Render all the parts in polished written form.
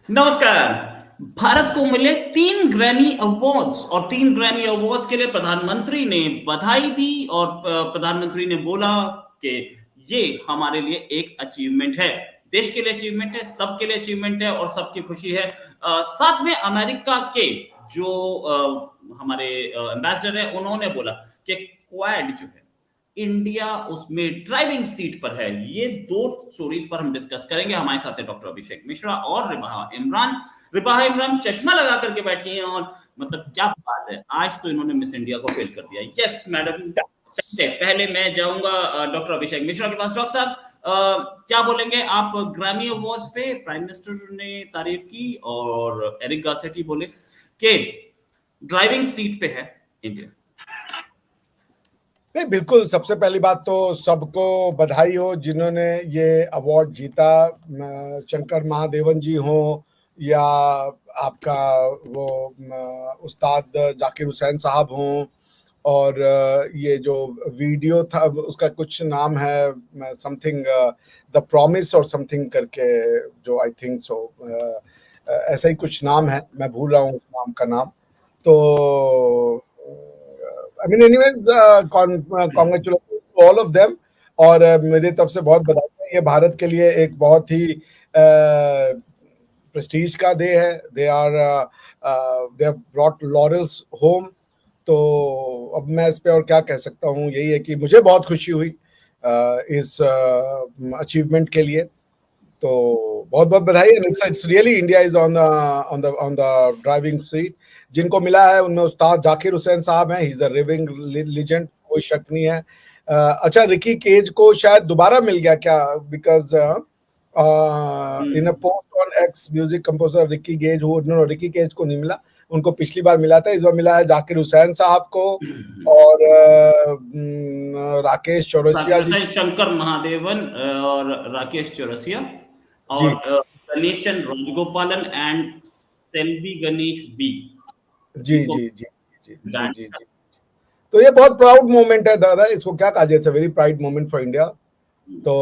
नमस्कार। भारत को मिले 3 ग्रैमी अवार्ड्स और 3 ग्रैमी अवार्ड्स के लिए प्रधानमंत्री ने बधाई दी और प्रधानमंत्री ने बोला कि ये हमारे लिए एक अचीवमेंट है, देश के लिए अचीवमेंट है, सबके लिए अचीवमेंट है और सबकी खुशी है। साथ में अमेरिका के जो हमारे एम्बेसडर है उन्होंने बोला कि क्वाड जो है इंडिया उसमें ड्राइविंग सीट पर है। ये दो स्टोरीज पर हम डिस्कस करेंगे। हमारे साथ है डॉक्टर अभिषेक मिश्रा और रिबाहा इमरान चश्मा लगा करके बैठी हैं और मतलब क्या बात है, आज तो इन्होंने मिस इंडिया को फेल कर दिया। Yes madam. पहले मैं जाऊंगा डॉक्टर अभिषेक मिश्रा के पास। डॉक्टर साहब, क्या बोलेंगे आप ग्रैमी अवार्ड्स पे? प्राइम मिनिस्टर ने तारीफ की और एरिक गासेटी बोले कि ड्राइविंग सीट पे है इंडिया। नहीं, बिल्कुल। सबसे पहली बात तो सबको बधाई हो जिन्होंने ये अवार्ड जीता। शंकर महादेवन जी हो या आपका वो उस्ताद जाकिर हुसैन साहब हों, और ये जो वीडियो था उसका कुछ नाम है समथिंग द प्रॉमिस और समथिंग करके, जो आई थिंक सो ऐसा ही कुछ नाम है, मैं भूल रहा हूँ उस नाम का नाम। तो I mean anyways, congratulation to all of them. और मेरी तरफ से बहुत बधाई है। ये भारत के लिए एक बहुत ही प्रेस्टीज का डे है। They have brought laurels home. तो अब मैं इस पे और क्या कह सकता हूँ, यही है कि मुझे बहुत खुशी हुई इस अचीवमेंट के लिए। तो बहुत बहुत बधाई। It's really India is on the driving seat. जिनको मिला है उनमें उस्ताद जाकिर हुसैन साहब हैं, ही इज अ लिविंग लेजेंड, कोई शक नहीं है। अच्छा, रिकी केज को शायद दोबारा मिल गया क्या? Because in a post on X, music composer Ricky Kej, no, Ricky Kej को नहीं मिला, उनको पिछली बार मिला था। इस बार मिला है जाकिर हुसैन साहब को और राकेश चौरसिया जी। शंकर महादेवन और राकेश चौरसिया और जी गणेशन राजगोपालन एंड सेल्वी गणेश बी। जी इनको जी जी जी जी बैंड। जी जी। तो ये बहुत प्राउड मोमेंट है दादा, इसको क्या कहा जाए, very proud moment for India. तो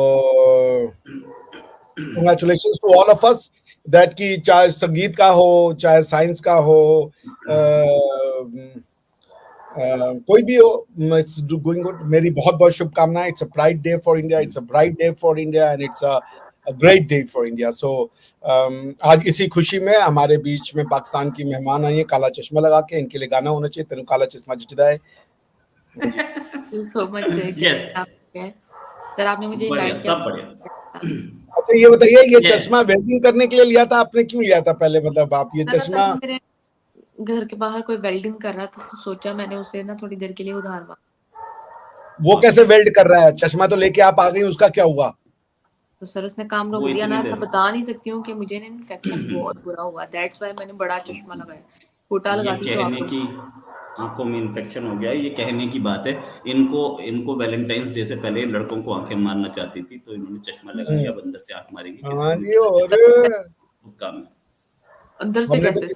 congratulations to all of us that, कि चाहे संगीत का हो चाहे साइंस का हो, कोई भी हो, इट्स गोइंग गुड। मेरी बहुत बहुत शुभकामनाएं। It's a pride day for India, it's a bright day for India and it's a great day for India. So आज इसी खुशी में हमारे बीच में पाकिस्तान की मेहमान आई है काला चश्मा लगा के। इनके लिए गाना होना चाहिए, तेनू काला चश्मा जचदा है। सो मच यस, सर, आपने मुझे बढ़िया, इनवाइट किया। सब बढ़िया। अच्छा, ये बताइए, ये यस। चश्मा वेल्डिंग करने के लिए लिया था आपने? क्यों लिया था पहले, मतलब आप ये दरअसल चश्मा? मेरे घर के बाहर कोई वेल्डिंग कर रहा था तो सोचा मैंने उसे ना थोड़ी देर के लिए उधार मांगा। वो कैसे वेल्ड कर रहा है? चश्मा तो लेके आप आ गई, उसका क्या हुआ? तो सर उसने काम रोक वो दिया इतनी ना। देर मैं बता नहीं सकती हूँ कि मुझे ना इन्फेक्शन बहुत बुरा हुआ। दैट्स व्हाई मैंने बड़ा चश्मा लगाया। छोटा ये लगाती तो कहने आपको की आंखों में इन्फेक्शन हो गया, ये कहने की बात है। इनको इनको वैलेंटाइंस डे से पहले लड़कों को आंखें मारना चाहती थी तो इन्होंने चश्मा लगा लिया। अब अंदर से आंख मारेंगे, किसी हाँ को नहीं जी। पता और चलेगा काम है। अंदर से हमने कैसे? तो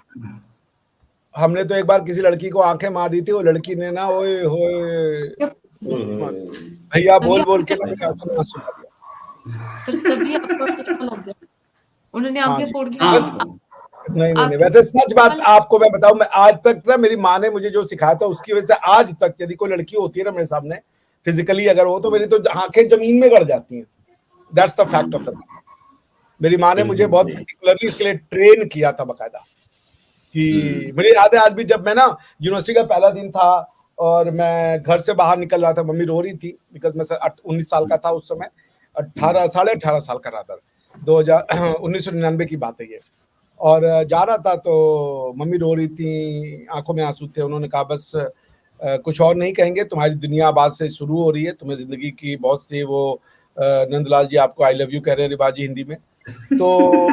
हमने तो एक बार किसी लड़की को आंखें मार दी थी। वो लड़की ने ना, ओए होए, भैया तभी बोल बोल आपको के ना मेरी आंखों में आंसू ला दिया। तभी आपको चश्मा लग गया। उन्होंने हाँ आंखें जी। फोड़ के बस, हाँ, नहीं नहीं नहीं, आपके वैसे सच चश्मा बात आपको मैं बताऊं, मैं आज तक ना, मेरी माँ ने मुझे जो सिखाया था उसकी वजह से आज तक यदि कोई लड़की होती है ना मेरे सामने फिजिकली अगर हो, तो मेरी तो आंखें जमीन में गड़ जाती हैं। That's the fact of the matter. मेरी माँ ने मुझे बिल्कुल बहुत सही। पर्टिकुलरली इसके लिए ट्रेन किया था बाकायदा। कि मुझे याद है आज भी, जब मैं ना यूनिवर्सिटी का पहला दिन था और मैं घर से बाहर निकल रहा था, मम्मी रो रही थी बिकॉज मैं 19 साल का था उस समय, 18 साल का रादर, 1999 की बात है ये। और जा रहा था तो मम्मी रो रही थी, आंखों में आंसू थे। उन्होंने कहा बस कुछ और नहीं कहेंगे, तुम्हारी दुनिया आज से शुरू हो रही है, तुम्हें जिंदगी की बहुत सी वो नंदलाल जी आपको आई लव यू कह रहे हैं रिवाजी हिंदी में। तो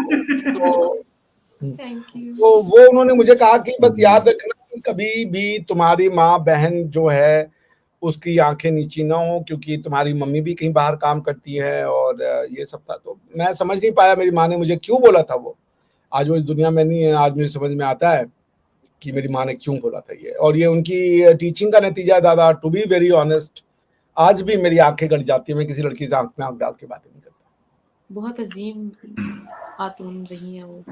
थैंक यू। तो वो उन्होंने मुझे कहा कि बस याद रखना कि कभी भी तुम्हारी माँ बहन जो है उसकी आंखें नीची ना हो, क्योंकि तुम्हारी मम्मी भी कहीं बाहर काम करती है। और ये सब था। तो मैं समझ नहीं पाया मेरी माँ ने मुझे क्यों बोला था वो। आज वो इस दुनिया में नहीं है। आज मुझे समझ में आता है कि मेरी माँ ने क्यों बोला था ये, और ये उनकी टीचिंग का नतीजा है दादा। टू बी वेरी ऑनेस्ट, आज भी मेरी आंखें गड़ जाती है, मैं किसी लड़की से आंख में आंख डाल के बातें नहीं करता। बहुत अजीम खातून रही है वो।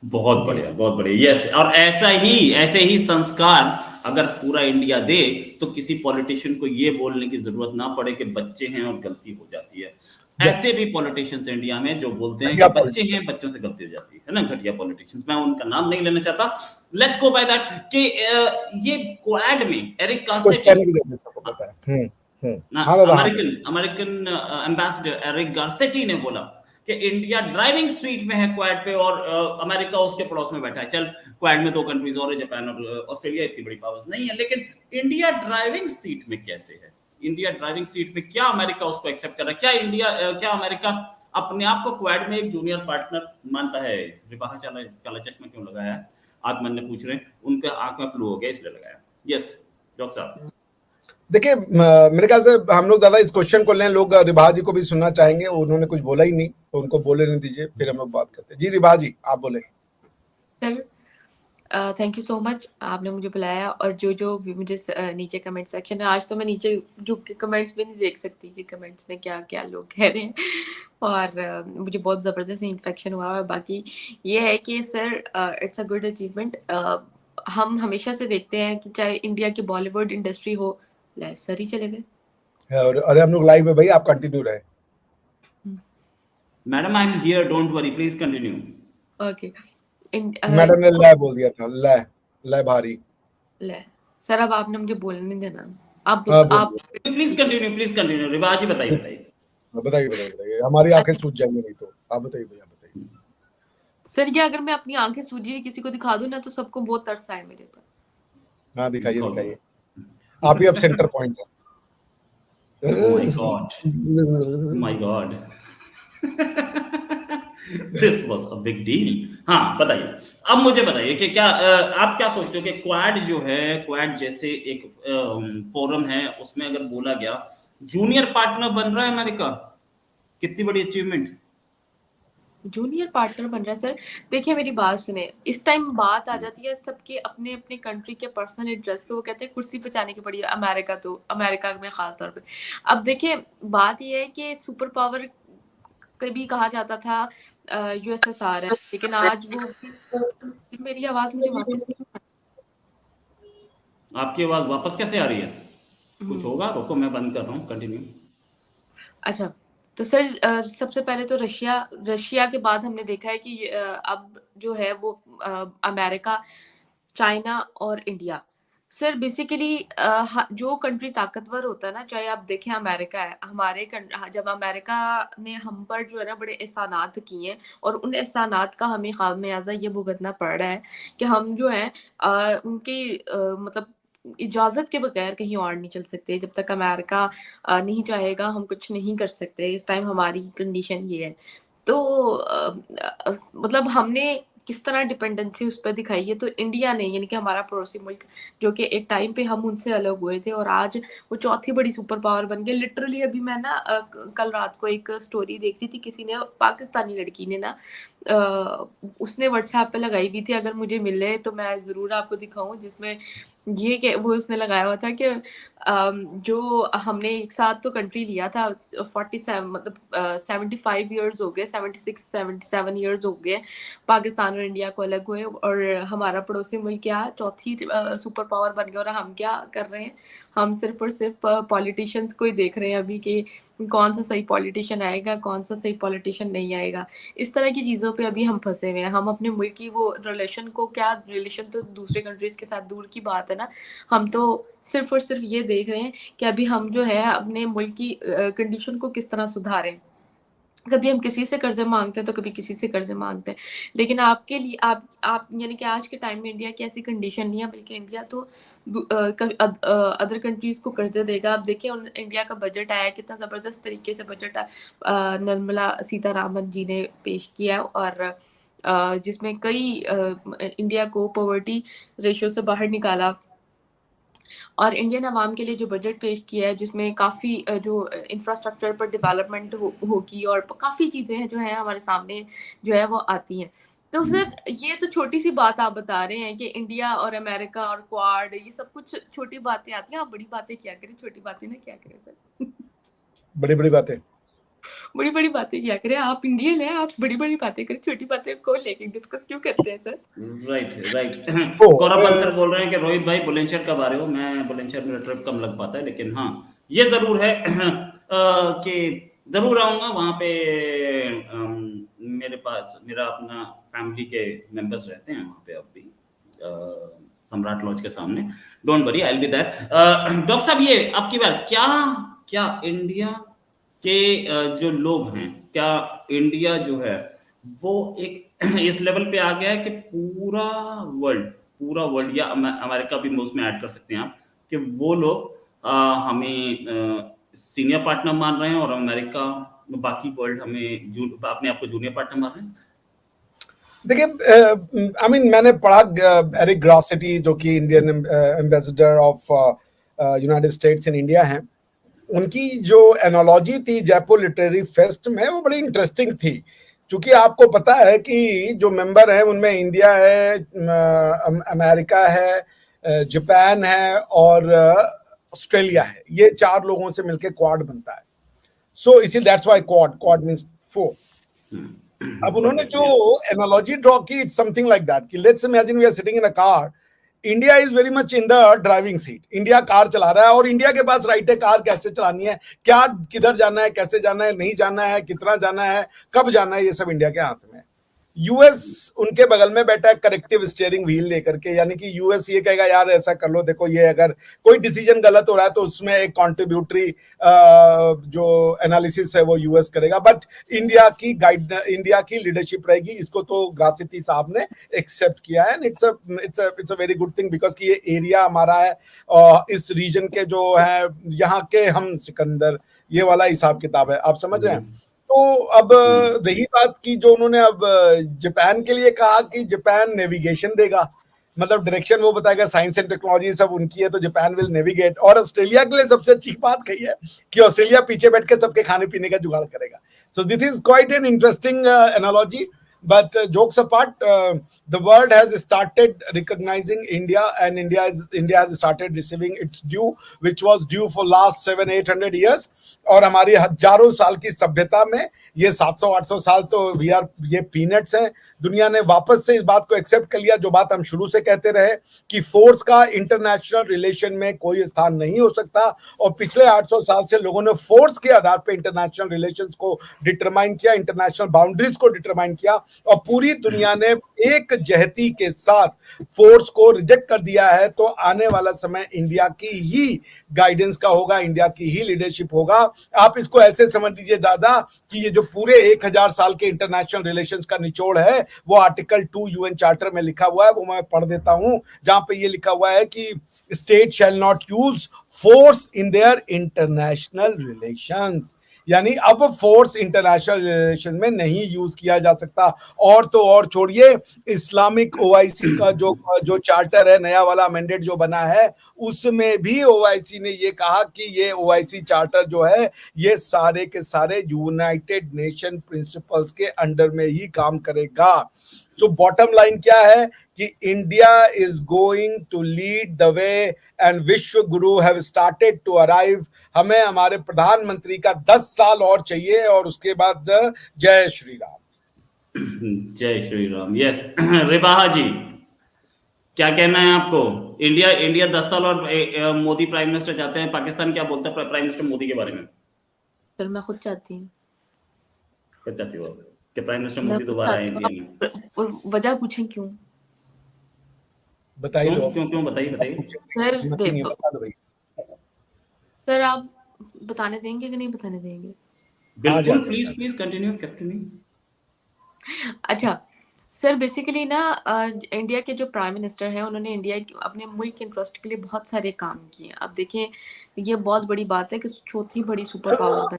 बहुत बढ़िया, बहुत बढ़िया। यस, और ऐसे ही संस्कार अगर पूरा इंडिया दे तो किसी पॉलिटिशियन को ये बोलने की जरूरत ना पड़े कि बच्चे हैं और गलती हो जाती है। यस, ऐसे भी पॉलिटिशियंस इंडिया में जो बोलते हैं कि घटिया बच्चे पॉलिटिशियन। हैं, बच्चों से गलती हो जाती है ना, घटिया पॉलिटिशियंस। मैं उनका नाम नहीं लेना चाहता। लेट्स गो बाय दैट कि ये क्वाड में एरिक कुछ कार्सेटी, कहने की जरूरत सबको पता है। ना, हाँ दादा, हाँ American American ambassador Eric Garcetti ने बोला कि इंडिया ड्राइविंग सीट में है क्वाड पे, और अमेरिका उसके पड़ोस में बैठा है। चल, क्वाड में 2 कंट्रीज और है, जापान और ऑस्ट्रेलिया, इतनी बड़ी पावर्स नहीं है, लेकिन इंडिया ड्राइविंग सीट में कैसे है? इंडिया ड्राइविंग सीट में क्या अमेरिका उसको एक्सेप्ट कर रहा है? क्या अमेरिका अपने आप को क्वाड में एक जूनियर पार्टनर मानता है? रिबाहा काला चश्मा क्यों लगाया है? आत्मन ने पूछ रहे हैं, उनके आंख में फ्लू हो गया इसलिए लगाया। यस डॉक्टर साहब। देखिए, मेरे ख्याल से हम लोग दादा इस क्वेश्चन को लें, लोग रिभा जी को भी सुनना चाहेंगे, उन्होंने कुछ बोला ही नहीं, तो उनको बोले नहीं दीजिए, फिर हम लोग बात करते हैं। जी रिभा जी, आप बोले। Sir thank you so much, आपने मुझे बुलाया। और जो भी मुझे नीचे कमेंट सेक्शन है, आज तो मैं नीचे झुक के कमेंट्स भी नहीं देख सकती कि कमेंट्स में क्या क्या लोग कह रहे हैं। और मुझे बहुत ज़बरदस्त इन्फेक्शन हुआ है। बाकी ये है कि sir it's a good achievement. हम हमेशा से देखते हैं कि चाहे इंडिया की बॉलीवुड इंडस्ट्री हो, सर ही चले गए। और अरे हम लोग लाइव है भाई, आप कंटिन्यू रहे। Madam I am here, don't worry, please continue. Okay. Madam ने लय बोल दिया था, लय, लय भारी। ले सर, अब आपने मुझे बोलने नहीं देना। हाँ आप बोलिए, प्लीज कंटिन्यू रिवाज जी, बताइए बताइए। बताइए बताइए बताइए, हमारी आंखें सूझ जाएंगी नहीं तो। आप बताइए भैया, बताइए। सर, ये अगर मैं अपनी आंखें सूजी हुई किसी को दिखा दूं ना, तो सबको बहुत तरस आए मेरे पर। हाँ दिखाइए दिखाओ दिखाइए, दिखाओ। आप ही अब centre point oh my God, my है। God. This was a big deal. हाँ बताइए, अब मुझे बताइए कि क्या आप क्या सोचते हो कि क्वाड जो है, क्वाड जैसे एक फोरम है, उसमें अगर बोला गया जूनियर पार्टनर बन रहा है अमेरिका, कितनी बड़ी अचीवमेंट। जूनियर पार्टनर बन रहा है सर। देखिए मेरी बात सुने, इस टाइम बात आ जाती है सबके अपने अपने कंट्री के पर्सनल इंटरेस्ट के। वो कहते हैं कुर्सी पे जाने की पड़ी है अमेरिका, तो अमेरिका में खास तौर पे। अब देखिए बात यह है कि सुपर पावर कभी कहा जाता था यूएसएसआर है, लेकिन आज वो मेरी आवाज मुझे वापस आपकी आवाज वापस कैसे आ रही है? कुछ हम्म, होगा, रुको मैं बंद कर रहा हूँ, कंटिन्यू। अच्छा। तो सर सबसे पहले तो रशिया रशिया के बाद हमने देखा है कि अब जो है वो अमेरिका, चाइना और इंडिया। सर बेसिकली जो कंट्री ताकतवर होता है ना, चाहे आप देखें अमेरिका है, जब अमेरिका ने हम पर जो है ना बड़े एहसानात किए हैं, और उन एहसानात का हमें खामियाजा ये भुगतना पड़ रहा है कि हम जो है उनकी मतलब इजाजत के बगैर कहीं और नहीं चल सकते। जब तक अमेरिका नहीं चाहेगा हम कुछ नहीं कर सकते। इस टाइम हमारी कंडीशन ये है। तो मतलब हमने किस तरह डिपेंडेंसी उस पर दिखाई है, तो इंडिया ने, यानी कि हमारा पड़ोसी मुल्क, जो कि एक टाइम पे हम उनसे अलग हुए थे और आज वो चौथी बड़ी सुपर पावर बन गए। लिटरली अभी मैं ना कल रात को एक स्टोरी देख रही थी, किसी ने, पाकिस्तानी लड़की ने ना उसने व्हाट्सएप पे लगाई हुई थी, अगर मुझे मिले तो मैं ज़रूर आपको दिखाऊँ, जिसमें ये कि वो उसने लगाया हुआ था कि जो हमने एक साथ तो कंट्री लिया था 47, मतलब 75 इयर्स हो गए, 76 77 इयर्स हो गए पाकिस्तान और इंडिया को अलग हुए, और हमारा पड़ोसी मुल्क क्या चौथी सुपर पावर बन गया। और हम क्या कर रहे हैं, हम सिर्फ और सिर्फ पॉलिटिशियंस को ही देख रहे हैं अभी कि कौन सा सही पॉलिटिशियन आएगा, कौन सा सही पॉलिटिशियन नहीं आएगा। इस तरह की चीज़ों पे अभी हम फंसे हुए हैं। हम अपने मुल्क की वो रिलेशन को, क्या रिलेशन तो दूसरे कंट्रीज के साथ दूर की बात है ना, हम तो सिर्फ और सिर्फ ये देख रहे हैं कि अभी हम जो है अपने मुल्क की कंडीशन को किस तरह सुधारें। कभी हम किसी से कर्जे मांगते हैं तो कभी किसी से कर्जे मांगते हैं। लेकिन आपके लिए आप यानी कि आज के टाइम में इंडिया की ऐसी कंडीशन नहीं है, बल्कि इंडिया तो अदर कंट्रीज को कर्जे देगा। आप देखिए इंडिया का बजट आया, कितना ज़बरदस्त तरीके से बजट निर्मला सीतारामन जी ने पेश किया, और जिसमें कई इंडिया को पॉवर्टी रेशियो से बाहर निकाला, और इंडियन अवाम के लिए जो बजट पेश किया है, जिसमें काफ़ी जो इंफ्रास्ट्रक्चर पर डेवलपमेंट होगी, और काफ़ी चीज़ें हैं जो हैं हमारे सामने जो है वो आती हैं। तो सर ये तो छोटी सी बात आप बता रहे हैं कि इंडिया और अमेरिका और क्वाड, ये सब कुछ छोटी बातें आती हैं। आप बड़ी बातें क्या करें, छोटी बातें ना क्या करें सर। बड़ी बड़ी बातें। बड़ी बड़ी बातें किया करें, आप इंडियन हैं, आप बड़ी बड़ी बातें करें, छोटी बातें को लेके डिस्कस क्यों करते हैं सर? राइट तो गौरव बंसल बोल रहे हैं कि रोहित भाई बुलंदशहर कब आ रहे हो? मैं बुलंदशहर मेरा ट्रिप कम लग पाता है, लेकिन हाँ ये जरूर है कि जरूर आऊंगा वहां पे। मेरे पास मेरा अपना फैमिली के मेंबर्स रहते हैं वहां पे अब भी, सम्राट लॉज के सामने। Don't worry, I will be there. Doctor साहब, ये आपकी बात क्या क्या इंडिया के जो लोग हैं, क्या इंडिया जो है वो एक इस लेवल पे आ गया है कि पूरा वर्ल्ड या अमेरिका भी उसमें ऐड कर सकते हैं आप, कि वो लोग हमें सीनियर पार्टनर मान रहे हैं और अमेरिका बाकी वर्ल्ड हमें अपने आप को जूनियर पार्टनर मान रहे हैं? देखिए, आई मीन मैंने पढ़ा एरिक ग्रॉसिटी जो कि Indian ambassador of United states in India हैं, उनकी जो एनोलॉजी थी जयपुर लिटरेरी फेस्ट में वो बड़ी इंटरेस्टिंग थी, क्योंकि आपको पता है कि जो मेंबर हैं उनमें इंडिया है, अमेरिका है, जापान है और ऑस्ट्रेलिया है। ये 4 लोगों से मिलकर क्वाड बनता है। सो इसी दैट्स व्हाई क्वाड मींस 4। अब उन्होंने जो एनालॉजी ड्रॉ की, इट्स समथिंग लाइक दैट कि let's imagine we are sitting in a car, India is very much in the driving seat. India car चला रहा है और इंडिया के पास राइट है कार कैसे चलानी है, क्या किधर जाना है, कैसे जाना है, नहीं जाना है, कितना जाना है, कब जाना है, ये सब इंडिया के हाथ में है। यूएस उनके बगल में बैठा है करेक्टिव स्टीयरिंग व्हील लेकर के, यानी कि यूएस ये कहेगा यार ऐसा कर लो, देखो ये अगर कोई डिसीजन गलत हो रहा है तो उसमें एक कॉन्ट्रीब्यूटरी जो एनालिसिस है वो यूएस करेगा, बट इंडिया की लीडरशिप रहेगी। इसको तो ग्रासिटी साहब ने एक्सेप्ट किया है। It's a very good thing, because कि ये एरिया हमारा है और इस रीजन के जो है यहाँ के हम सिकंदर, ये वाला हिसाब किताब है, आप समझ रहे हैं। तो अब रही बात की जो उन्होंने अब जापान के लिए कहा कि जापान नेविगेशन देगा, मतलब डायरेक्शन वो बताएगा, साइंस एंड टेक्नोलॉजी सब उनकी है तो जापान विल नेविगेट। और ऑस्ट्रेलिया के लिए सबसे अच्छी बात कही है कि ऑस्ट्रेलिया पीछे बैठ के सबके खाने पीने का जुगाड़ करेगा। So this is quite an interesting analogy, but jokes apart, the world has started recognizing India, and India has started receiving its due, which was due for last 700-800 years। और हमारी हजारों साल की सभ्यता में ये 700-800 साल तो ये पीनट्स हैं। दुनिया ने वापस से इस बात को एक्सेप्ट कर लिया, जो बात हम शुरू से कहते रहे कि फोर्स का इंटरनेशनल रिलेशन में कोई स्थान नहीं हो सकता। और पिछले 800 साल से लोगों ने फोर्स के आधार पे इंटरनेशनल रिलेशंस को डिटरमाइन किया, इंटरनेशनल बाउंड्रीज को डिटरमाइन किया, और पूरी दुनिया ने एक जहती के साथ फोर्स को रिजेक्ट कर दिया है। तो आने वाला समय इंडिया की ही गाइडेंस का होगा, इंडिया की ही लीडरशिप होगा। आप इसको ऐसे समझ लीजिए दादा कि ये जो पूरे 1000 साल के इंटरनेशनल रिलेशंस का निचोड़ है वो आर्टिकल 2 यूएन चार्टर में लिखा हुआ है, वो मैं पढ़ देता हूं, जहां पे ये लिखा हुआ है कि state shall not use force in their international relations, यानी अब फोर्स इंटरनेशनल रिलेशन में नहीं यूज किया जा सकता। और तो और छोड़िए, इस्लामिक ओआईसी का जो चार्टर है, नया वाला अमेंडेड जो बना है, उसमें भी ओआईसी ने ये कहा कि ये ओआईसी चार्टर जो है ये सारे के सारे यूनाइटेड नेशन प्रिंसिपल्स के अंडर में ही काम करेगा। सो बॉटम लाइन क्या है कि India is going to lead the way and vishwa guru have started to arrive. हमें हमारे प्रधानमंत्री का 10 साल और चाहिए और उसके बाद जय श्री राम। जय श्री राम। यस रिबाहा जी, क्या कहना है आपको? इंडिया 10 साल और मोदी प्राइम मिनिस्टर चाहते हैं। पाकिस्तान क्या बोलता है प्राइम मिनिस्टर मोदी के बारे में? सर मैं खुद चाहती हूँ। क्या चाहती हो कि प्राइम मिनिस्टर मोदी दोबारा आए इंडिया में? और वजह पूछें क्यों? बताइए दो। क्यों बताइए। सर आप बताने देंगे कि नहीं बताने देंगे? बिल्कुल, प्लीज कंटिन्यू कैप्टन। अच्छा सर, बेसिकली ना इंडिया के जो प्राइम मिनिस्टर हैं उन्होंने इंडिया अपने मुल्क के इंटरेस्ट के लिए बहुत सारे काम किए। अब देखें, ये बहुत बड़ी बात है कि चौथी बड़ी सुपर पावर बनी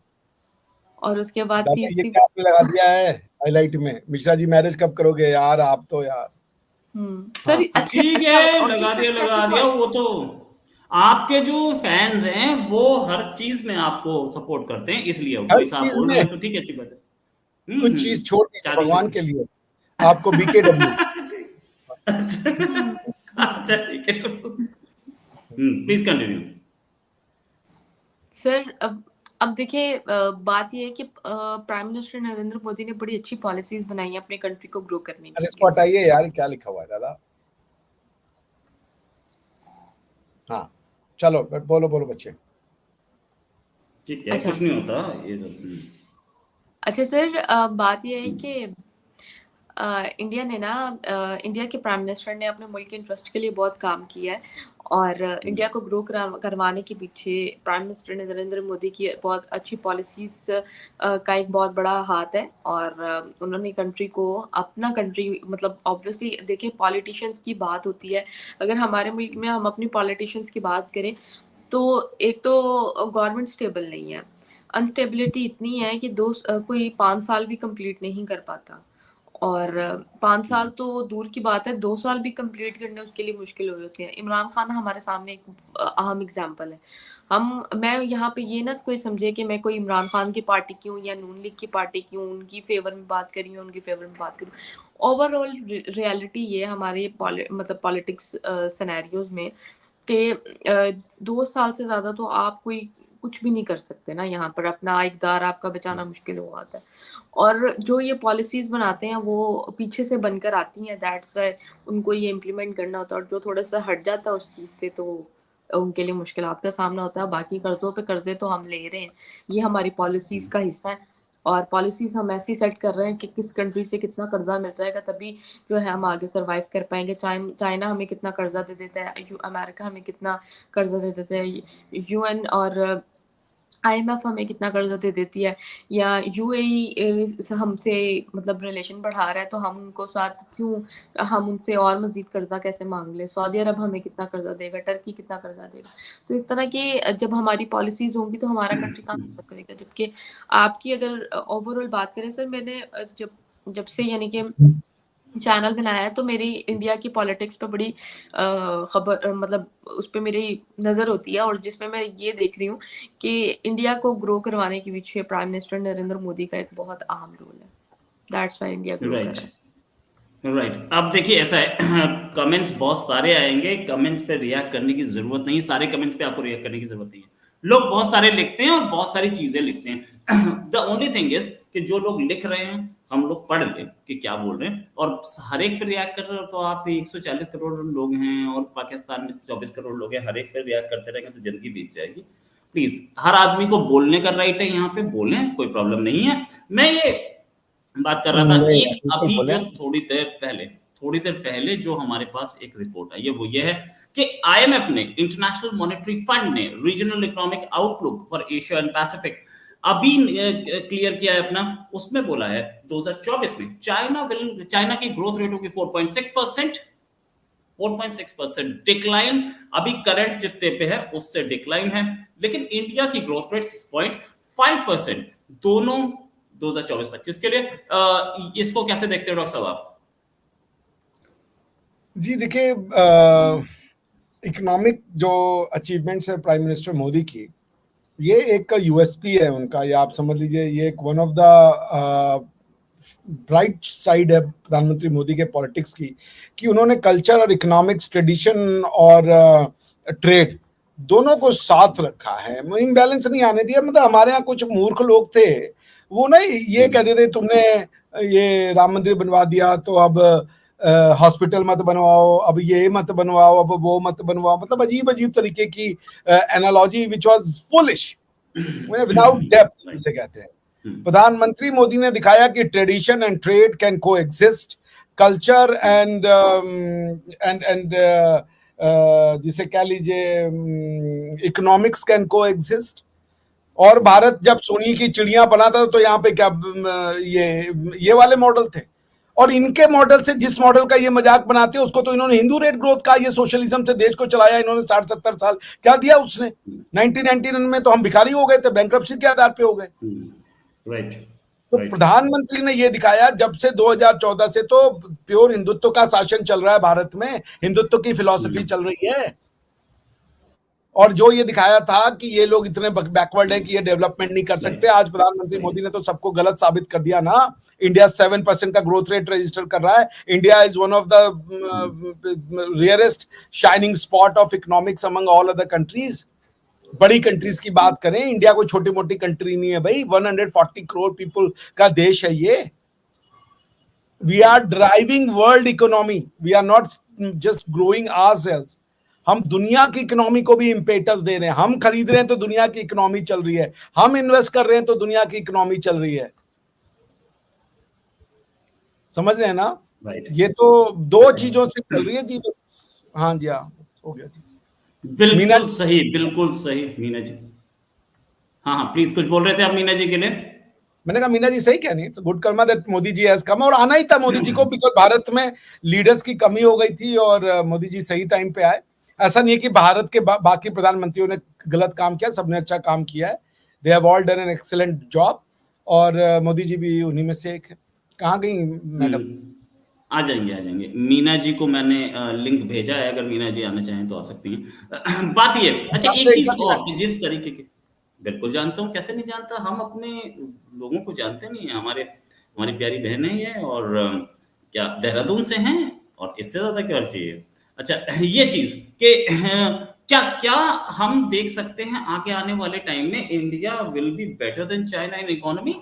और उसके बाद तीसरी आपने लगा दिया है हाईलाइट में। मिश्रा जी मैरिज कब करोगे यार? आप तो यार सर अच्छा ठीक है, लगा दिया। वो तो आपके जो फैंस हैं वो हर चीज में आपको सपोर्ट करते हैं, इसलिए कोई साहब बोल रहे हैं तो ठीक है, अच्छी बात है। कुछ चीज छोड़ दीजिए भगवान के लिए, आपको बीकेडब्ल्यू। अच्छा ठीक है, प्लीज कंटिन्यू। सर अब अब देखिए बात ये है कि प्राइम मिनिस्टर नरेंद्र मोदी ने बड़ी अच्छी पॉलिसीज बनाई है अपने कंट्री को ग्रो करने के अरे लिए। इसको हटाइए यार, क्या लिखा हुआ है दादा। हाँ चलो बोलो बोलो बच्चे। ठीक है, अच्छा कुछ नहीं होता ये तो। अच्छा सर, बात ये है कि इंडिया ने ना इंडिया के प्राइम मिनिस्टर ने अपने मुल्क के इंटरेस्ट के लिए बहुत काम किया है, और इंडिया को ग्रो करवाने के पीछे प्राइम मिनिस्टर नरेंद्र मोदी की बहुत अच्छी पॉलिसीज का एक बहुत बड़ा हाथ है। और उन्होंने कंट्री को अपना कंट्री मतलब ऑब्वियसली देखिए पॉलिटिशियंस की बात होती है, अगर हमारे मुल्क में हम अपनी पॉलिटिशियंस की बात करें तो एक तो गवर्नमेंट स्टेबल नहीं है, अनस्टेबिलिटी इतनी है कि कोई 5 साल भी कंप्लीट नहीं कर पाता, और 5 साल तो दूर की बात है, 2 साल भी कंप्लीट करने उसके लिए मुश्किल हो जाती है। इमरान खान हमारे सामने एक अहम एग्जाम्पल है। मैं यहाँ पे ये ना कोई समझे कि मैं कोई इमरान खान की पार्टी की हूँ या नून लीग की पार्टी की हूँ, उनकी फेवर में बात करी हूँ, उनकी फेवर में बात करूँ। ओवरऑल रियलिटी ये हमारे मतलब पॉलिटिक्स सिनेरियोज में कि 2 साल से ज्यादा तो आप कोई कुछ भी नहीं कर सकते ना, यहाँ पर अपना इक़्तिदार आपका बचाना मुश्किल हो जाता है। और जो ये पॉलिसीज बनाते हैं वो पीछे से बनकर आती हैं, दैट्स व्हाई उनको ये इम्प्लीमेंट करना होता है, और जो थोड़ा सा हट जाता है उस चीज से तो उनके लिए मुश्किलात का सामना होता है। बाकी कर्जों पे कर्जे तो हम ले रहे हैं, ये हमारी पॉलिसीज का हिस्सा है, और पॉलिसीज हम ऐसी सेट कर रहे हैं कि किस कंट्री से कितना कर्जा मिल जाएगा तभी जो है हम आगे सरवाइव कर पाएंगे। चाइना हमें कितना कर्जा दे देता है, अमेरिका हमें कितना कर्जा दे देता है, यूएन और आईएमएफ हमें कितना कर्जा दे देती है, या यूएई हमसे मतलब रिलेशन बढ़ा रहा है तो हम उनको साथ क्यों हम उनसे और मजीद कर्जा कैसे मांग लें, सऊदी अरब हमें कितना कर्जा देगा, टर्की कितना कर्जा देगा। तो इस तरह की जब हमारी पॉलिसीज होंगी तो हमारा कंट्री कहाँ ग्रो करेगा। जबकि आपकी अगर ओवरऑल बात करें सर, मैंने जब जब से यानी कि चैनल बनाया है तो मेरी इंडिया की पॉलिटिक्स पे बड़ी खबर मतलब उस पे मेरी नज़र होती है, और जिसमें मैं ये देख रही हूँ कि इंडिया को ग्रो करवाने के पीछे प्राइम मिनिस्टर नरेंद्र मोदी का एक बहुत अहम रोल है। दैट्स व्हाई इंडिया ग्रो कर राइट, रहा है। राइट। अब देखिए ऐसा है कमेंट्स बहुत सारे आएँगे, कमेंट्स पे रिएक्ट करने की ज़रूरत नहीं, सारे कमेंट्स पे आपको रिएक्ट करने की ज़रूरत नहीं है। लोग बहुत सारे लिखते हैं और बहुत सारी चीज़ें लिखते हैं। द ओनली थिंग इज़ कि जो लोग लिख रहे हैं, हम लोग पढ़ लें कि क्या बोल रहे हैं, और हर एक पे रिएक्ट कर रहे हो तो आप 140 करोड़ लोग हैं और पाकिस्तान में 24 करोड़ लोग हैं, हर एक पे रिएक्ट करते रहेंगे तो ज़िंदगी बीत जाएगी। प्लीज़ हर आदमी को बोलने का राइट है, यहाँ पे बोलें, कोई प्रॉब्लम नहीं है। मैं ये बात कर रहा था नहीं एक बिल्कुल अभी बोले। जो थोड़ी देर पहले जो हमारे पास एक रिपोर्ट आई है वो ये है कि आईएमएफ ने, इंटरनेशनल मॉनेटरी फंड ने regional economic outlook for Asia and Pacific अभी क्लियर किया है अपना। उसमें बोला है 2024 में चाइना की ग्रोथ रेट होगी 4.6%, 4.6% डिक्लाइन। अभी करंट जितने पे है उससे डिक्लाइन है, लेकिन इंडिया की ग्रोथ रेट 6.5%, दोनों 2024-25 के लिए। इसको कैसे देखते हो डॉक्टर साहब आप? जी देखिए, इकोनॉमिक जो अचीवमेंट्स है प्राइम मिनिस्टर मोदी की, ये एक यूएसपी है उनका, या आप समझ लीजिए ये एक one of the bright side है प्रधानमंत्री मोदी के पॉलिटिक्स की, कि उन्होंने कल्चर और इकोनॉमिक्स, ट्रेडिशन और ट्रेड दोनों को साथ रखा है, इम्बैलेंस नहीं आने दिया। मतलब हमारे यहाँ कुछ मूर्ख लोग थे, वो ना ये कहते थे तुमने ये राम मंदिर बनवा दिया तो अब हॉस्पिटल मत बनवाओ, अब ये मत बनवाओ, अब वो मत बनवाओ। मतलब अजीब अजीब तरीके की analogy which was foolish, without depth जिसे कहते हैं। प्रधानमंत्री मोदी ने दिखाया कि ट्रेडिशन एंड ट्रेड कैन को एग्जिस्ट, कल्चर एंड जिसे कह लीजिए इकोनॉमिक्स कैन को एग्जिस्ट। और भारत जब सोनी की चिड़िया बना था तो यहाँ पे क्या ये वाले मॉडल थे, और इनके मॉडल से जिस मॉडल का ये मजाक बनाते हैं उसको तो इन्होंने हिंदू रेट ग्रोथ का, ये सोशलिज्म से देश को चलाया इन्होंने 60-70 साल। क्या दिया उसने? 1999 में तो हम भिखारी हो गए थे, बैंक्रप्सी के आधार पे हो गए। राइट, तो प्रधानमंत्री ने ये दिखाया जब से 2014 से तो प्योर हिंदुत्व का शासन चल रहा है भारत में, हिंदुत्व की फिलॉसफी चल रही है। और जो ये दिखाया था कि ये लोग इतने बैकवर्ड है कि ये डेवलपमेंट नहीं कर सकते, आज प्रधानमंत्री मोदी ने तो सबको गलत साबित कर दिया ना। इंडिया 7% का ग्रोथ रेट रजिस्टर कर रहा है। India is one of the rarest shining spot of economics among all other countries. बड़ी कंट्रीज की बात करें, इंडिया कोई छोटी मोटी कंट्री नहीं है भाई, 140 करोड़ पीपल का देश है ये। We are driving world economy, we are not just growing ourselves. हम दुनिया की इकोनॉमी को भी इम्पेटस दे रहे हैं। हम खरीद रहे हैं तो दुनिया की इकोनॉमी चल रही है, हम इन्वेस्ट कर रहे हैं तो दुनिया की इकोनॉमी चल रही है। समझ रहे हैं ना? ये तो दो चीजों से चल रही है जी बस। हाँ जी, हाँ हो गया जी। बिल्कुल सही, बिल्कुल सही मीना जी। हाँ हाँ प्लीज, कुछ बोल रहे थे आप मीना जी के लिए? मैंने कहा मीना जी सही कह नहीं, good karma that Modi ji has come, और आना ही था मोदी जी को, बिकॉज भारत में लीडर्स की कमी हो गई थी और मोदी जी सही टाइम पे आए। ऐसा नहीं है कि भारत के बाकी प्रधानमंत्रियों ने गलत काम किया, सबने अच्छा काम किया है। They have all done an excellent job, और मोदी जी भी उन्हीं में से एक है। कहाँ गई मैडम? आ जाएंगे। मीना जी को मैंने लिंक भेजा है, अगर मीना जी आना चाहें तो आ सकती हैं। बात ये, अच्छा एक चीज और, जिस तरीके के, बिल्कुल जानता हूँ, कैसे नहीं जानता, हम अपने लोगों को जानते नहीं है। हमारी प्यारी बहनें हैं और क्या देहरादून से हैं, और इससे ज्यादा क्या चाहिए। अच्छा ये चीज कि क्या क्या हम देख सकते हैं आगे आने वाले टाइम में India will be better than China in economy?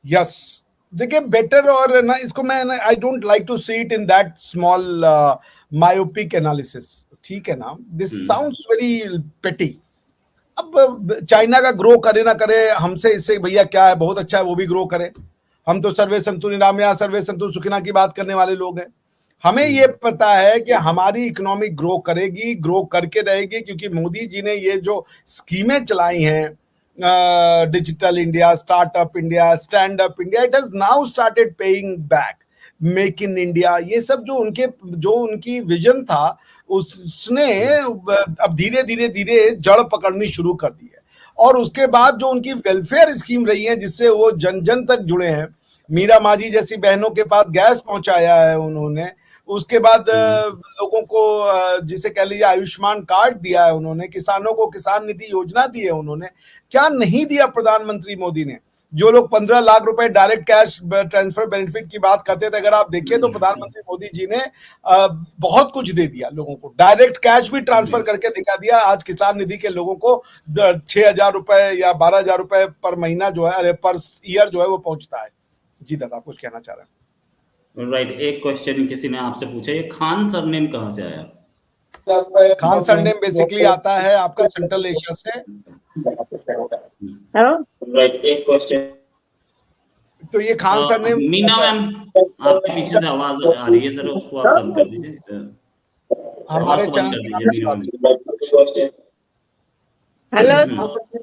Yes, देखिए बेटर, और ना इसको मैं, I don't like to see it in that small myopic analysis, ठीक है ना? दिस साउंड्स वेरी पेटी। अब चाइना का ग्रो करे ना करे, हमसे इससे भैया क्या है, बहुत अच्छा है वो भी ग्रो करे। हम तो सर्वे संतु निरामया सर्वे संतु सुखिना की बात करने वाले लोग हैं। हमें ये पता है कि हमारी इकोनॉमी ग्रो करेगी, ग्रो करके रहेगी, क्योंकि मोदी जी ने ये जो स्कीमें चलाई हैं, digital India, startup India, stand up India, it has now started paying back. Make in India, ये सब जो उनकी विजन था, उसने अब धीरे धीरे जड़ पकड़नी शुरू कर दी है। और उसके बाद जो उनकी वेलफेयर स्कीम रही है, जिससे वो जन जन तक जुड़े हैं, मीरा माझी जैसी बहनों के पास गैस पहुंचाया है उन्होंने, उसके बाद लोगों को जिसे कह लीजिए आयुष्मान कार्ड दिया है उन्होंने, किसानों को किसान निधि योजना दी है उन्होंने। क्या नहीं दिया प्रधानमंत्री मोदी ने? जो लोग 15 लाख रुपए डायरेक्ट कैश ट्रांसफर बेनिफिट की बात करते थे, अगर आप देखिए तो प्रधानमंत्री मोदी जी ने बहुत कुछ दे दिया लोगों को, डायरेक्ट कैश भी ट्रांसफर करके दिखा दिया। आज किसान निधि के लोगों को 6,000 रुपए या 12,000 रुपए पर महीना जो है, अरे पर ईयर जो है वो पहुंचता है। जी दादा, आप कुछ कहना चाह रहे हैं? राइट, एक क्वेश्चन किसी ने आपसे पूछा, ये खान सरनेम कहाँ से आया? खान सरनेम बेसिकली आता है आपका सेंट्रल एशिया से। राइट, एक क्वेश्चन, तो ये खान सरनेम, मीना मैम आपके पीछे से आवाज आ रही है, सर उसको आप बंद कर दीजिए, हमारे हेलो,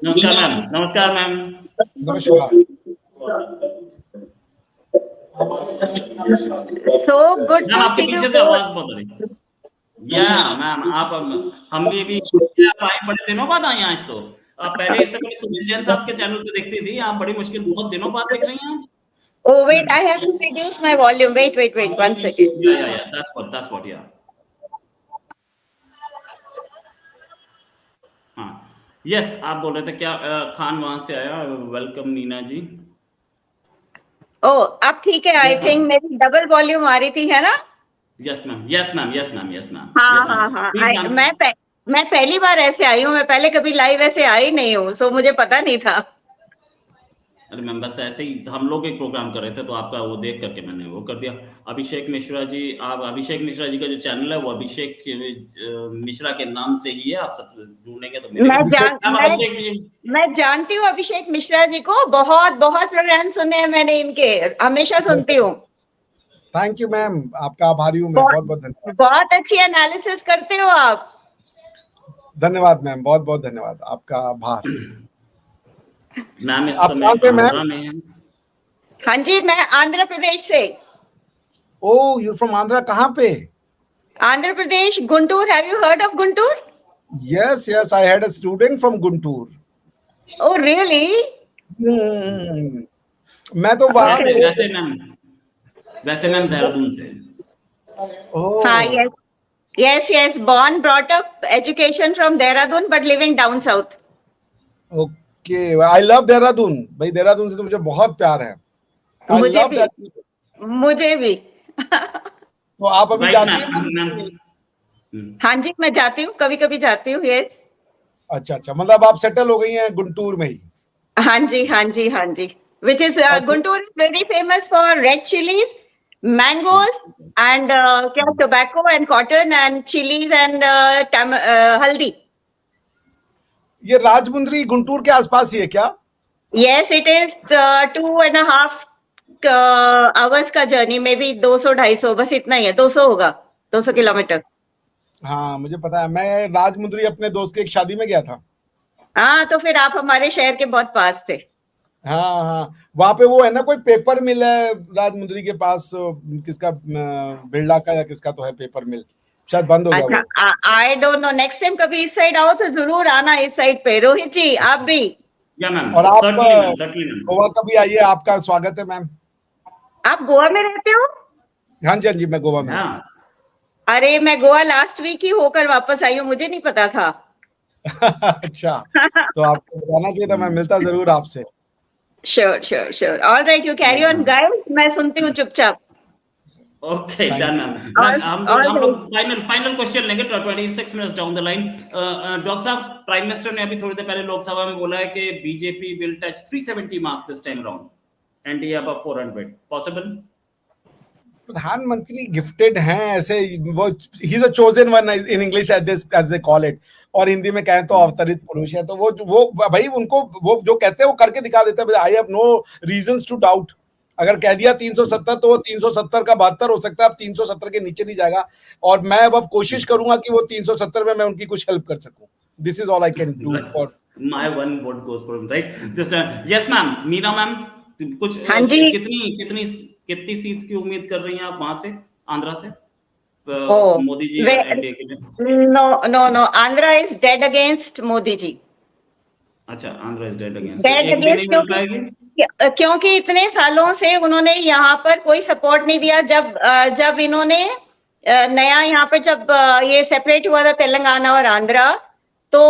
नमस्कार मैम। नमस्कार मैम। नमस्कार। So good to आपके see पीछे you से आवाज both. बहुत आ रही है। या मैम, आप हम भी आप आए बड़े दिनों बाद आए आज तो। आप पहले इससे पहले सुनील जैन साहब के चैनल पे देखती थी, आप बड़ी मुश्किल बहुत दिनों बाद देख रही हैं आज। Oh wait, I have to reduce my volume. Wait, 1 second. Yeah. That's what, yeah. हाँ, yes, आप बोल रहे थे क्या? खान वहां से आया। वेलकम मीना जी। Oh, अब ठीक है। आई थिंक मेरी डबल वॉल्यूम आ रही थी, है ना? Yes ma'am. हाँ। मैं पहली बार ऐसे आई हूँ, मैं पहले कभी लाइव ऐसे आई नहीं हूँ, सो मुझे पता नहीं था। अरे मैम, बस ऐसे ही हम लोग एक प्रोग्राम कर रहे थे, तो आपका वो देख करके मैंने वो कर दिया। अभिषेक मिश्रा जी, आप अभिषेक मिश्रा जी का जो चैनल है वो अभिषेक मिश्रा के नाम से ही है, आप सब ढूंढेंगे तो मैं जानती हूँ अभिषेक मिश्रा जी को, बहुत प्रोग्राम सुने हैं मैंने इनके, हमेशा सुनती हूँ। थैंक यू मैम, आपका आभारी हूँ मैं, बहुत धन्यवाद। बहुत अच्छी एनालिसिस करते हो आप। धन्यवाद मैम, बहुत धन्यवाद, आपका आभार। मैम इस आप कहाँ से मैम? हाँ जी, मैं आंध्र प्रदेश से। ओह, यू फ्रॉम आंध्रा, कहाँ पे? Andhra Pradesh, Guntur. Have you heard of Guntur? Yes, I had a student from Guntur. Oh really? मैं तो वैसे मैम देहरादून से। Oh. हाँ, yes, born, brought up, education from Dehradun, but living down south. Okay, I love Dehradun, भाई देहरादून से तो मुझे बहुत प्यार है। मुझे भी। तो आप अभी जाती हैं? हाँ जी, मैं जाती हूँ, कभी जाती हूँ। यस। अच्छा अच्छा, मतलब आप सेटल हो गई हैं गुंटूर में ही? हाँ जी, हाँ जी, हाँ जी। Which is और Guntur is very famous for red chilies, mangoes, and क्या tobacco and cotton and chilies and haldi. ये राजमुंदरी गुंटूर के आसपास ही है क्या? Yes, it is 2.5 hours का जर्नी, मे बी 200-250, बस इतना ही है, 200 होगा, 200 किलोमीटर। हाँ मुझे पता है, मैं राजमुंदरी अपने दोस्त की एक शादी में गया था। हाँ, तो फिर आप हमारे शहर के बहुत पास थे। हाँ हाँ, वहां पे वो है ना कोई पेपर मिल है राजमुंदरी के पास, किसका, बिरला का या किसका तो है पेपर मिल, शायद बंद हो गया वो। अच्छा, I don't know, next time कभी इस साइड आओ तो जरूर आना इस साइड पे। रोहित जी, आप भी। या मैम, और आप सर्टनली मैम। गोवा कभी आइए, आपका स्वागत है मैम। आप गोवा में रहते हो? हाँ जी हाँ जी, मैं गोवा में। हाँ, अरे मैं गोवा लास्ट वीक ही होकर वापस आई हूँ, मुझे नहीं पता था। अच्छा, तो आपको बताना चाहिए था, मैं मिलता जरूर आपसे। Sure sure sure, all right, you carry on guys, मैं सुनती हूँ चुपचाप। Okay Thank done you. Ma'am. हम लोग All फाइनल क्वेश्चन लेंगे 26 minutes down the line. Doctor साहब, प्राइम मिनिस्टर ने अभी थोड़ी देर पहले लोकसभा में बोला है कि BJP will touch 370 mark this time around, NDA above 400, possible? प्रधानमंत्री गिफ्टेड हैं ऐसे, वो ही is a chosen one in English as they call it, और हिंदी में कहें तो अवतरित पुरुष है। तो वो भाई उनको वो जो कहते हैं वो करके दिखा देते हैं। I have no reasons to doubt. अगर कह दिया 370 तो वो 370 का 72 हो सकता है, अब 370 के नीचे नहीं जाएगा। और मैं अब कोशिश करूंगा कि वो 370 में मैं उनकी कुछ हेल्प कर सकूं। This is all I can do for my one vote goes for right this. Yes ma'am, Meera ma'am, कुछ हाँ जी। कितनी सीट्स की उम्मीद कर रही हैं आप वहां से, आंध्रा से, मोदी जी वे- और एनडीए के लिए? No, Andhra is dead against Modi ji. अच्छा, Andhra is dead against, dead एक भी नहीं अगेंस्ट मिल पाएगी? क्योंकि इतने सालों से उन्होंने यहाँ पर कोई सपोर्ट नहीं दिया। जब इन्होंने नया यहाँ पर जब ये सेपरेट हुआ था तेलंगाना और आंध्रा, तो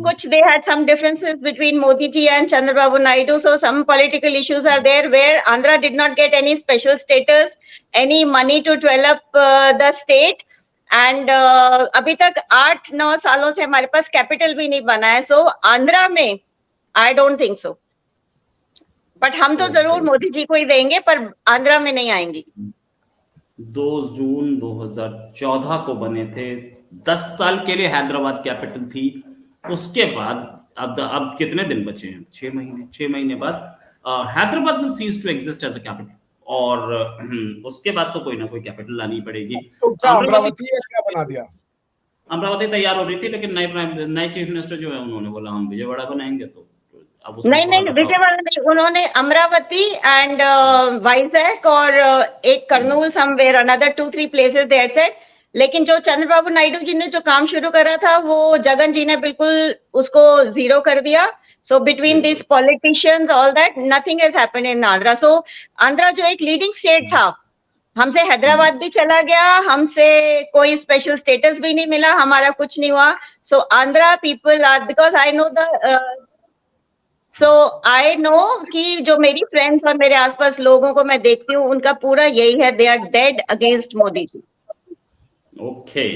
कुछ they had some differences between Modi ji and Chandrababu Naidu, so some political issues are there where Andhra did not get any special status, any money to develop the state, and अभी तक 8-9 सालों से हमारे पास कैपिटल भी नहीं बना है। सो आंध्रा में I don't think so, but हम तो जरूर मोदी जी को ही देंगे, पर आंध्रा में नहीं आएंगी। 2 जून 2014 को बने थे, 10 साल के लिए हैदराबाद कैपिटल थी। उसके बाद अब कितने दिन बचे हैं? 6 महीने बाद Hyderabad will cease to exist as a capital, और उसके बाद तो कोई ना कोई कैपिटल लानी पड़ेगी। तो क्या अमरावती है, क्या बना दिया? अमरावती तैयार हो रही थी, लेकिन नए चीफ मिनिस्टर जो है उन्होंने बोला हम विजयवाड़ा बनाएंगे, तो अब उसमें नहीं, विजयवाड़ा नहीं, उन्होंने अमरावती एंड वाइजैक और एक Kurnool somewhere, another 2-3 places they had said. लेकिन जो चंद्रबाबू नायडू जी ने जो काम शुरू करा था, वो जगन जी ने बिल्कुल उसको जीरो कर दिया। So between this politicians all that nothing has happened in Andhra. So Andhra जो एक लीडिंग स्टेट था, हमसे हैदराबाद भी चला गया, हमसे कोई स्पेशल स्टेटस भी नहीं मिला, हमारा कुछ नहीं हुआ। So Andhra people are, because I know कि जो मेरी फ्रेंड्स और मेरे आसपास लोगों को मैं देखती हूँ, उनका पूरा यही है, they are dead against Modi ji. Okay,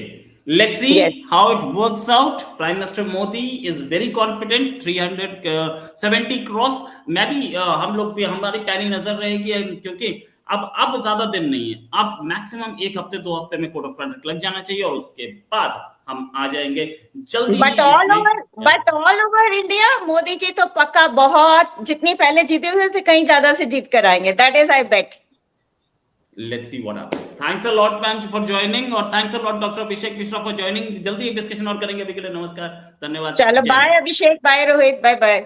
let's see Yes. how it works out. Prime Minister Modi is very confident. 370 cross. मैं भी हम लोग भी, हमारी पैनी नजर रहेगी, क्योंकि अब ज्यादा दिन नहीं है। अब मैक्सिमम 1 हफ्ते 2 हफ्ते में कोड ऑफ कंडक्ट लग जाना चाहिए, और उसके बाद हम आ जाएंगे जल्दी ही इसमें। But all over India Modi ji तो पक्का बहुत, जितनी पहले जीते थे कहीं ज्यादा से जीत कर आएंगे, that is I bet. Let's see what happens. Thanks a lot ma'am for joining, और thanks a lot Dr. Abhishek Mishra for joining. जल्दी एक डिस्कशन और करेंगे। अभी के लिए नमस्कार, धन्यवाद। चलो बाय अभिषेक, बाय रोहित, बाय बाय।